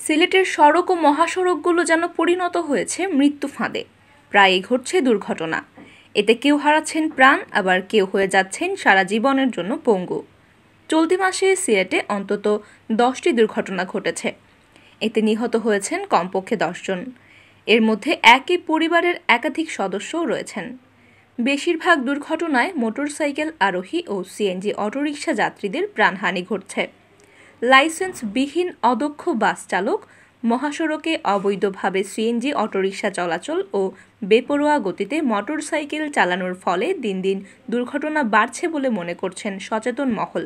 সিলেটের সড়ক ও মহাসড়কগুলো যেন পরিণত হয়েছে মৃত্যু ফাঁদে। প্রায়ই ঘটছে দুর্ঘটনা। এতে কেউ হারাচ্ছেন প্রাণ, আবার কেউ হয়ে যাচ্ছেন সারা জীবনের জন্য পঙ্গু। চলতি মাসে সিলেটে অন্তত 10টি দুর্ঘটনা ঘটেছে। এতে নিহত হয়েছেন কমপক্ষে 10 জন। এর মধ্যে একই পরিবারের একাধিক সদস্যও রয়েছেন। বেশিরভাগ দুর্ঘটনায় মোটরসাইকেল আরোহী ও সিএনজি অটোরিকশা যাত্রীদের প্রাণহানি ঘটছে। লাইসেন্সবিহীন অদক্ষ বাস চালক, মহাসড়কে অবৈধভাবে সিএনজি অটোরিকশা চলাচল ও বেপরোয়া গতিতে মোটরসাইকেল চালানোর ফলে দিন দিন দুর্ঘটনা বাড়ছে বলে মনে করছেন সচেতন মহল।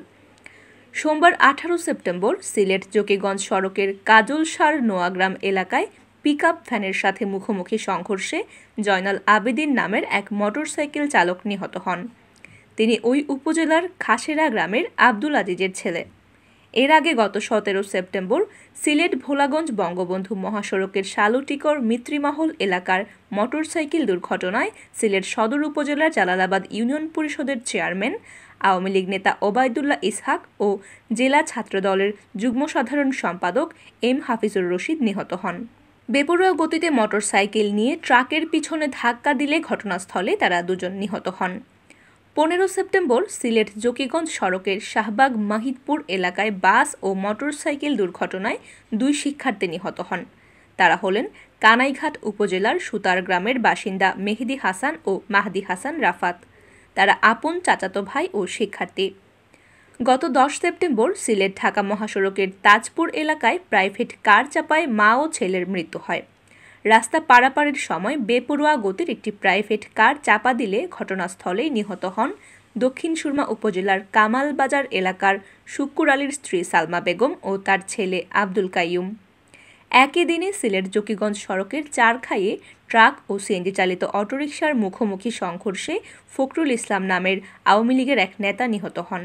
সোমবার 18 সেপ্টেম্বর সিলেট জকিগঞ্জ সড়কের কাজলসার নোয়াগ্রাম এলাকায় পিকআপ ভ্যানের সাথে মুখোমুখি সংঘর্ষে জয়নাল আবেদিন নামের এক মোটরসাইকেল চালক নিহত হন। তিনি ওই উপজেলার খাসেরা গ্রামের আব্দুল আজিজের ছেলে। এর আগে গত 17 সেপ্টেম্বর সিলেট ভোলাগঞ্জ বঙ্গবন্ধু মহাসড়কের শালুটিকর মিত্রিমহল এলাকার মোটরসাইকেল দুর্ঘটনায় সিলেট সদর উপজেলার জালালাবাদ ইউনিয়ন পরিষদের চেয়ারম্যান, আওয়ামী লীগ নেতা ওবায়দুল্লাহ ইসহাক ও জেলা ছাত্রদলের যুগ্ম সাধারণ সম্পাদক এম হাফিজুর রশিদ নিহত হন। বেপরোয়া গতিতে মোটরসাইকেল নিয়ে ট্রাকের পিছনে ধাক্কা দিলে ঘটনাস্থলে তারা দুজন নিহত হন। 15 সেপ্টেম্বর সিলেট জকিগঞ্জ সড়কের শাহবাগ মাহিদপুর এলাকায় বাস ও মোটরসাইকেল দুর্ঘটনায় 2 শিক্ষার্থী নিহত হন। তারা হলেন কানাইঘাট উপজেলার সুতার গ্রামের বাসিন্দা মেহেদি হাসান ও মাহদি হাসান রাফাত। তারা আপন চাচাতো ভাই ও শিক্ষার্থী। গত 10 সেপ্টেম্বর সিলেট ঢাকা মহাসড়কের তাজপুর এলাকায় প্রাইভেট কার চাপায় মা ও ছেলের মৃত্যু হয়। রাস্তা পারাপারের সময় বেপরোয়া গতির একটি প্রাইভেট কার চাপা দিলে ঘটনাস্থলেই নিহত হন দক্ষিণ সুরমা উপজেলার কামালবাজার এলাকার শুক্কুর আলীর স্ত্রী সালমা বেগম ও তার ছেলে আব্দুল কাইয়ুম। একই দিনে সিলেট জকিগঞ্জ সড়কের চারখাইয়ে ট্রাক ও সিএনজি চালিত অটোরিকশার মুখোমুখি সংঘর্ষে ফখরুল ইসলাম নামের আওয়ামী লীগের এক নেতা নিহত হন।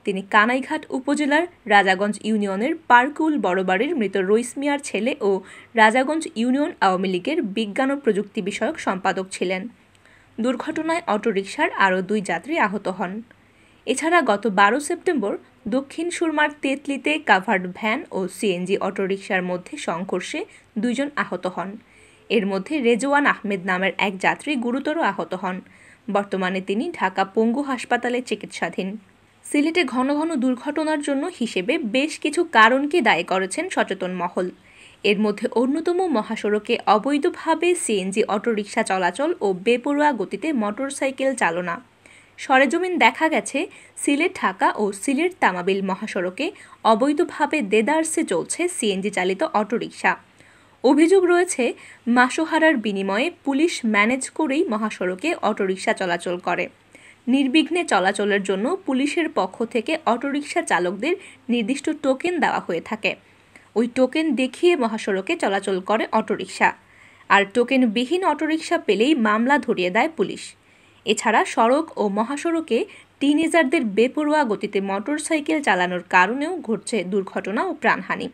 তিনি কানাইঘাট উপজেলার রাজাগঞ্জ ইউনিয়নের পার্কুল বড়বাড়ির মৃত রইস মিয়ার ছেলে ও রাজাগঞ্জ ইউনিয়ন আওয়ামী লীগের বিজ্ঞান ও প্রযুক্তি বিষয়ক সম্পাদক ছিলেন। দুর্ঘটনায় অটোরিকশার আরও 2 যাত্রী আহত হন। এছাড়া গত 12 সেপ্টেম্বর দক্ষিণ সুরমার তেতলিতে কাভার্ড ভ্যান ও সিএনজি অটোরিকশার মধ্যে সংঘর্ষে 2 জন আহত হন। এর মধ্যে রেজওয়ান আহমেদ নামের এক যাত্রী গুরুতর আহত হন। বর্তমানে তিনি ঢাকা পঙ্গু হাসপাতালে চিকিৎসাধীন। সিলেটে ঘন ঘন দুর্ঘটনার জন্য হিসেবে বেশ কিছু কারণকে দায়ী করেছেন সচেতন মহল। এর মধ্যে অন্যতম মহাসড়কে অবৈধভাবে সিএনজি অটোরিকশা চলাচল ও বেপরোয়া গতিতে মোটরসাইকেল চালনা। সরেজমিন দেখা গেছে সিলেট ঢাকা ও সিলেট তামাবিল মহাসড়কে অবৈধভাবে দেদারসে চলছে সিএনজি চালিত অটোরিকশা। অভিযোগ রয়েছে মাসোহারার বিনিময়ে পুলিশ ম্যানেজ করেই মহাসড়কে অটোরিকশা চলাচল করে। নির্বিঘ্নে চলাচলের জন্য পুলিশের পক্ষ থেকে অটোরিকশা চালকদের নির্দিষ্ট টোকেন দেওয়া হয়ে থাকে। ওই টোকেন দেখিয়ে মহাসড়কে চলাচল করে অটোরিকশা, আর টোকেনবিহীন অটোরিকশা পেলেই মামলা ধরিয়ে দেয় পুলিশ। এছাড়া সড়ক ও মহাসড়কে টিনেজারদের বেপরোয়া গতিতে মোটরসাইকেল চালানোর কারণেও ঘটছে দুর্ঘটনা ও প্রাণহানি।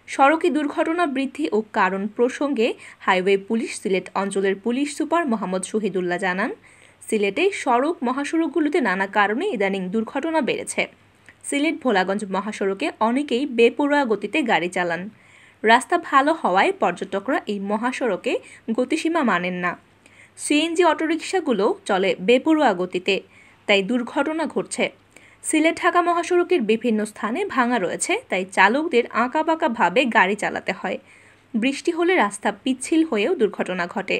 সড়কে দুর্ঘটনা বৃদ্ধি ও কারণ প্রসঙ্গে হাইওয়ে পুলিশ সিলেট অঞ্চলের পুলিশ সুপার মোহাম্মদ শহীদুল্লাহ জানান, সিলেটে সড়ক মহাসড়কগুলোতে নানা কারণে ইদানিং দুর্ঘটনা বেড়েছে। সিলেট ভোলাগঞ্জ মহাসড়কে অনেকেই বেপরোয়া গতিতে গাড়ি চালান। রাস্তা ভালো হওয়ায় পর্যটকরা এই মহাসড়কে গতিসীমা মানেন না। সিএনজি অটোরিকশাগুলো চলে বেপরোয়া গতিতে, তাই দুর্ঘটনা ঘটছে। সিলেট ঢাকা মহাসড়কের বিভিন্ন স্থানে ভাঙা রয়েছে, তাই চালকদের আঁকাবাঁকাভাবে গাড়ি চালাতে হয়। বৃষ্টি হলে রাস্তা পিচ্ছিল হয়েও দুর্ঘটনা ঘটে।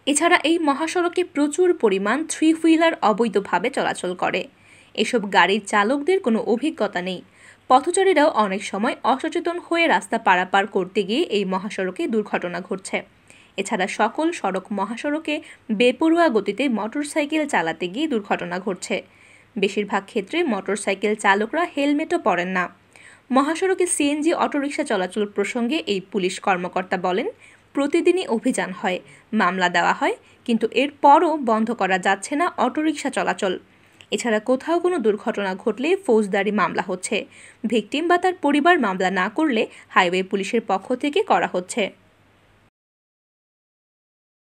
এছাড়া এই মহাসড়কে প্রচুর পরিমাণ 3 হুইলার অবৈধভাবে চলাচল করে। এসব গাড়ির চালকদের কোনো অভিজ্ঞতা নেই। পথচারীরাও অনেক সময় অসচেতন হয়ে রাস্তা পারাপার করতে গিয়ে এই মহাসড়কে দুর্ঘটনা ঘটছে। এছাড়া সকল সড়ক মহাসড়কে বেপরোয়া গতিতে মোটরসাইকেল চালাতে গিয়ে দুর্ঘটনা ঘটছে। বেশিরভাগ ক্ষেত্রে মোটরসাইকেল চালকরা হেলমেটও পরেন না। মহাসড়কে সিএনজি অটোরিকশা চলাচল প্রসঙ্গে এই পুলিশ কর্মকর্তা বলেন, প্রতিদিনই অভিযান হয়, মামলা দেওয়া হয়, কিন্তু এরপরও বন্ধ করা যাচ্ছে না অটোরিকশা চলাচল। এছাড়া কোথাও কোনো দুর্ঘটনা ঘটলে ফৌজদারি মামলা হচ্ছে। ভিকটিম বা তার পরিবার মামলা না করলে হাইওয়ে পুলিশের পক্ষ থেকে করা হচ্ছে।